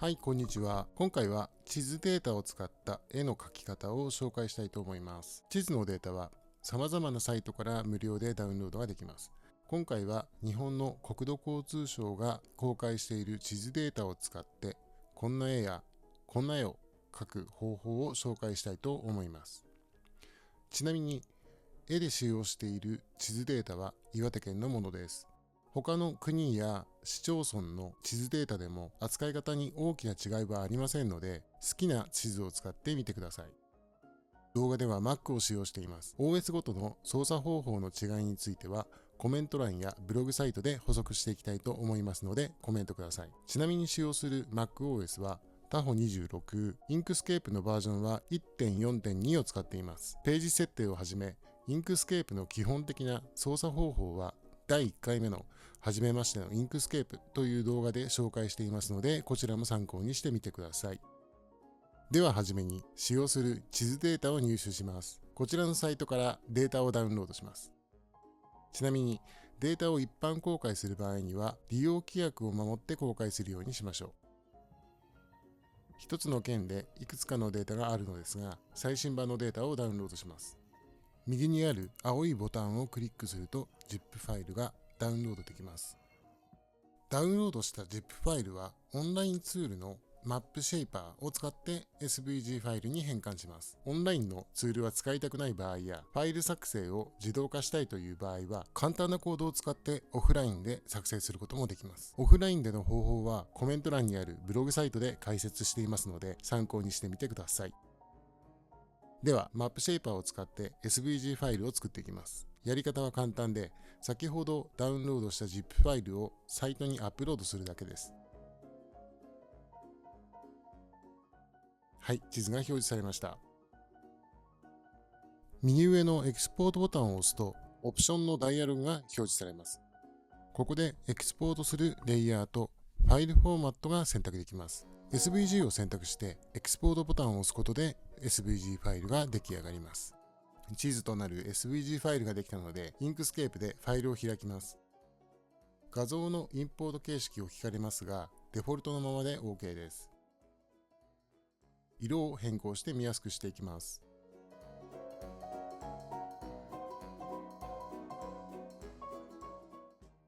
はい、こんにちは。今回は地図データを使った絵の描き方を紹介したいと思います。地図のデータは様々なサイトから無料でダウンロードができます。今回は日本の国土交通省が公開している地図データを使ってこんな絵やこんな絵を描く方法を紹介したいと思います。ちなみに絵で使用している地図データは岩手県のものです。他の国や市町村の地図データでも扱い方に大きな違いはありませんので、好きな地図を使ってみてください。動画では Mac を使用しています。OS ごとの操作方法の違いについては、コメント欄やブログサイトで補足していきたいと思いますので、コメントください。ちなみに使用する MacOS は、タホ26、インクスケープのバージョンは 1.4.2 を使っています。ページ設定をはじめ、インクスケープの基本的な操作方法は第1回目の初めましてのインクスケープという動画で紹介していますので、こちらも参考にしてみてください。でははじめに使用する地図データを入手します。こちらのサイトからデータをダウンロードします。ちなみにデータを一般公開する場合には利用規約を守って公開するようにしましょう。一つの件でいくつかのデータがあるのですが、最新版のデータをダウンロードします。右にある青いボタンをクリックすると ZIP ファイルがダウンロードできます。ダウンロードした ZIP ファイルはオンラインツールのマップシェイパーを使って SVG ファイルに変換します。オンラインのツールは使いたくない場合や、ファイル作成を自動化したいという場合は、簡単なコードを使ってオフラインで作成することもできます。オフラインでの方法はコメント欄にあるブログサイトで解説していますので、参考にしてみてください。では、マップシェイパーを使って SVG ファイルを作っていきます。やり方は簡単で、先ほどダウンロードした ZIP ファイルをサイトにアップロードするだけです。はい、地図が表示されました。右上のエクスポートボタンを押すと、オプションのダイアログが表示されます。ここでエクスポートするレイヤーとファイルフォーマットが選択できます。SVG を選択してエクスポートボタンを押すことで SVG ファイルが出来上がります。地図となる SVG ファイルができたので、インクスケープでファイルを開きます。画像のインポート形式を聞かれますが、デフォルトのままで OK です。色を変更して見やすくしていきます。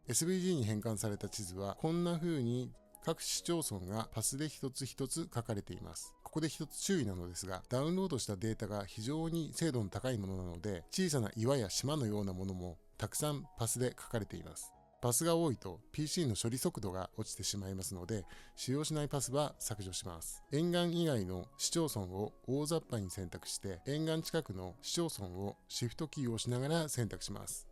SVG に変換された地図はこんな風に各市町村がパスで一つ一つ書かれています。ここで一つ注意なのですが、ダウンロードしたデータが非常に精度の高いものなので、小さな岩や島のようなものもたくさんパスで書かれています。パスが多いと PC の処理速度が落ちてしまいますので、使用しないパスは削除します。沿岸以外の市町村を大雑把に選択して、沿岸近くの市町村をシフトキーを押しながら選択します。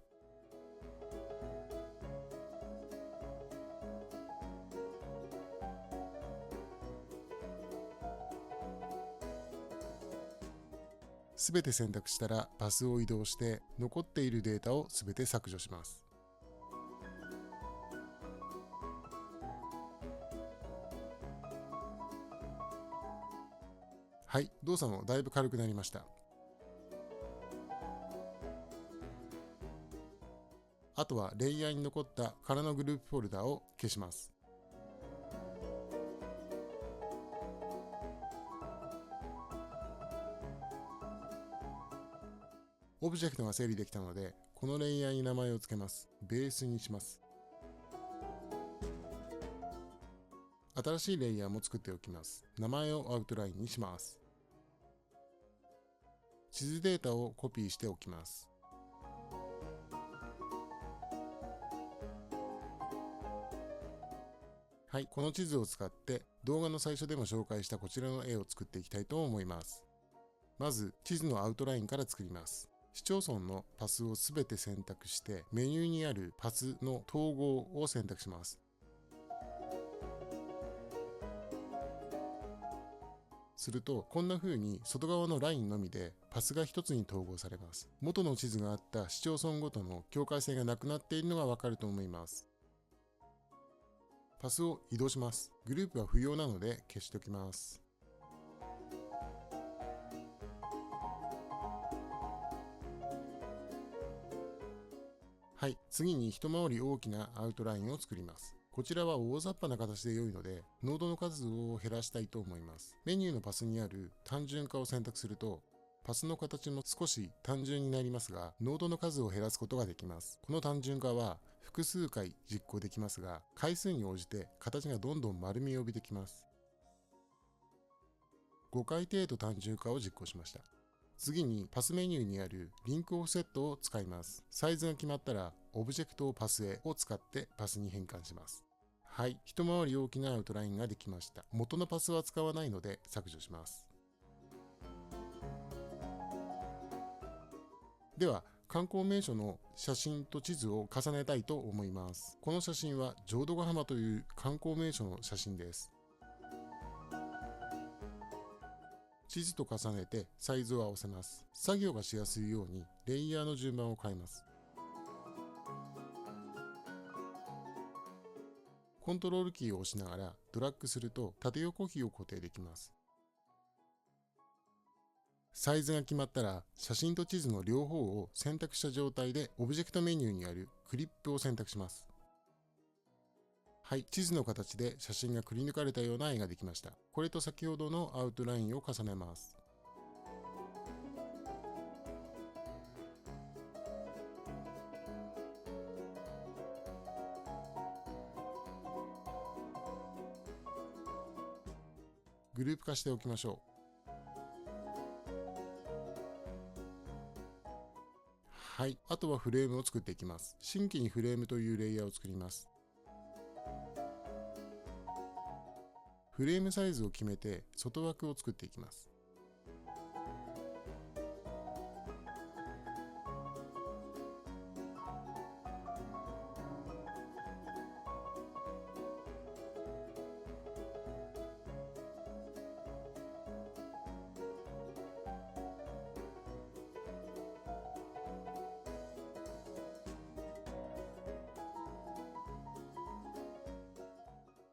すべて選択したらパスを移動して残っているデータをすべて削除します。はい、動作もだいぶ軽くなりました。あとはレイヤーに残った空のグループフォルダを消します。オブジェクトが整理できたので、このレイヤーに名前を付けます。ベースにします。新しいレイヤーも作っておきます。名前をアウトラインにします。地図データをコピーしておきます。はい、この地図を使って動画の最初でも紹介したこちらの絵を作っていきたいと思います。まず地図のアウトラインから作ります。市町村のパスをすべて選択してメニューにあるパスの統合を選択します。するとこんな風に外側のラインのみでパスが一つに統合されます。元の地図があった市町村ごとの境界線がなくなっているのがわかると思います。パスを移動します。グループは不要なので消しておきます。はい、次に一回り大きなアウトラインを作ります。こちらは大雑把な形で良いので、ノードの数を減らしたいと思います。メニューのパスにある単純化を選択すると、パスの形も少し単純になりますが、ノードの数を減らすことができます。この単純化は複数回実行できますが、回数に応じて形がどんどん丸みを帯びてきます。5回程度単純化を実行しました。次にパスメニューにあるリンクオフセットを使います。サイズが決まったら、オブジェクトをパスへを使ってパスに変換します。はい、一回り大きなアウトラインができました。元のパスは使わないので削除します。では、観光名所の写真と地図を重ねたいと思います。この写真は浄土ヶ浜という観光名所の写真です。地図と重ねてサイズを合わせます。作業がしやすいようにレイヤーの順番を変えます。コントロールキーを押しながらドラッグすると縦横比を固定できます。サイズが決まったら写真と地図の両方を選択した状態でオブジェクトメニューにあるクリップを選択します。はい、地図の形で写真がくり抜かれたような絵ができました。これと先ほどのアウトラインを重ねます。グループ化しておきましょう。はい、あとはフレームを作っていきます。新規にフレームというレイヤーを作ります。フレームサイズを決めて外枠を作っていきます。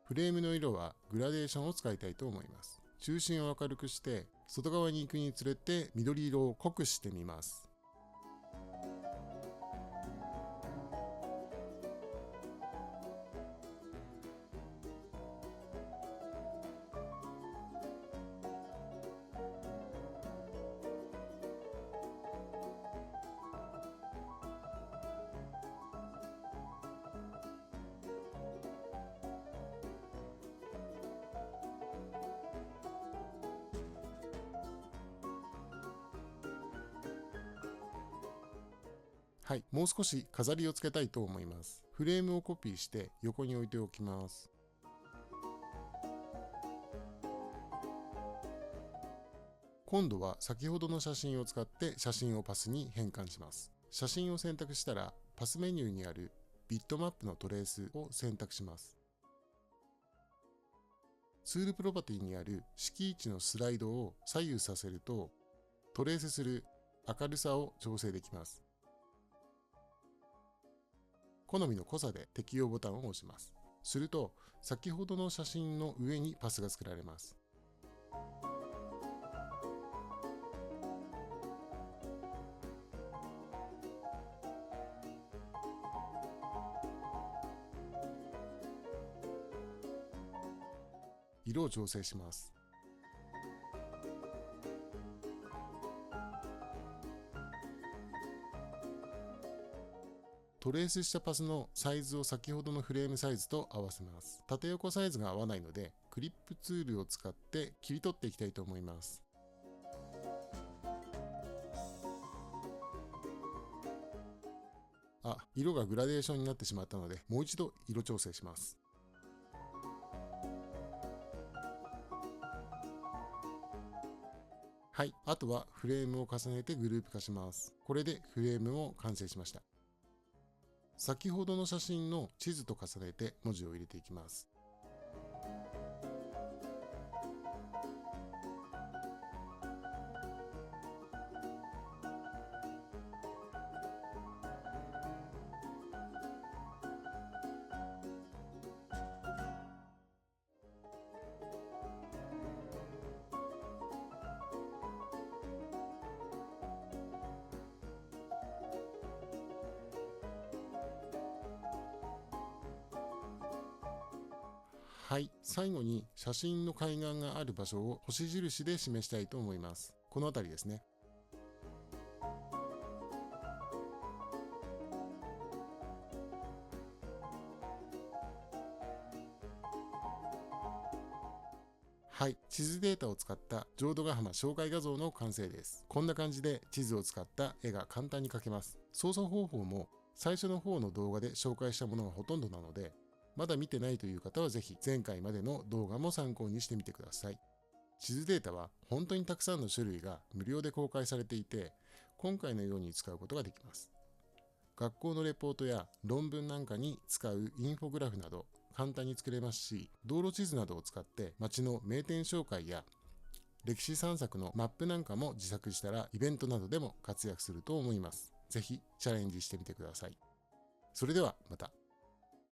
フレームの色はグラデーションを使いたいと思います。中心を明るくして外側に行くにつれて緑色を濃くしてみます。はい、もう少し飾りをつけたいと思います。フレームをコピーして横に置いておきます。今度は先ほどの写真を使って写真をパスに変換します。写真を選択したらパスメニューにあるビットマップのトレースを選択します。ツールプロパティにある式位置のスライドを左右させるとトレースする明るさを調整できます。好みの濃さで適用ボタンを押します。すると先ほどの写真の上にパスが作られます。色を調整します。トレースしたパスのサイズを先ほどのフレームサイズと合わせます。縦横サイズが合わないのでクリップツールを使って切り取っていきたいと思います。色がグラデーションになってしまったのでもう一度色調整します。はい、あとはフレームを重ねてグループ化します。これでフレームも完成しました。先ほどの写真の地図と重ねて文字を入れていきます。はい、最後に写真の海岸がある場所を星印で示したいと思います。この辺りですね。はい、地図データを使った浄土ヶ浜紹介画像の完成です。こんな感じで地図を使った絵が簡単に描けます。操作方法も最初の方の動画で紹介したものがほとんどなので、まだ見てないという方はぜひ前回までの動画も参考にしてみてください。地図データは本当にたくさんの種類が無料で公開されていて、今回のように使うことができます。学校のレポートや論文なんかに使うインフォグラフなど簡単に作れますし、道路地図などを使って街の名店紹介や歴史散策のマップなんかも自作したらイベントなどでも活躍すると思います。ぜひチャレンジしてみてください。それではまた。